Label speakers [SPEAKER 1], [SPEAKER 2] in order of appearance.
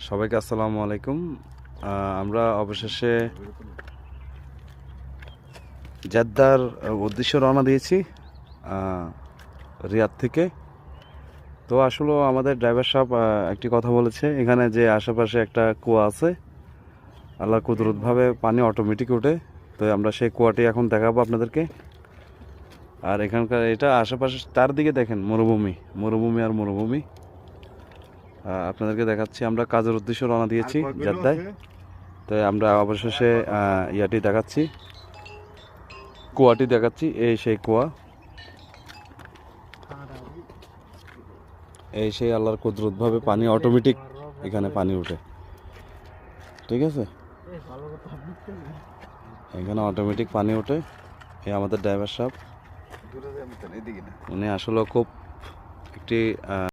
[SPEAKER 1] সবাইকে আসসালামু আলাইকুম। আমরা অবশেষে জেদ্দার উদ্দেশ্যে রওনা দিয়েছি রিয়াদ থেকে। তো আসলে আমাদের ড্রাইভার সাহেব একটি কথা বলেছে, এখানে যে আশেপাশে একটা কুয়া আছে, আল্লাহ কুদরতভাবে পানি অটোমেটিক ওঠে। তো আমরা সেই কুয়াটি এখন দেখাবো আপনাদেরকে। আর এখানকার এটা আশেপাশে চারদিকে দেখেন মরুভূমি মরুভূমি আর মরুভূমি। আপনাদেরকে দেখাচ্ছি, আমরা কাজের উদ্দেশ্যে রওনা দিয়েছি জেদ্দায়। তো আমরা অবশেষে ইয়াটি দেখাচ্ছি, কুয়াটি দেখাচ্ছি। এই সেই কুয়া, এই সেই আল্লাহর কুদরতভাবে পানি অটোমেটিক এখানে পানি ওঠে। ঠিক আছে, এখানে অটোমেটিক পানি ওঠে। এই আমাদের ড্রাইভার সাহেব, উনি আসলে খুব একটি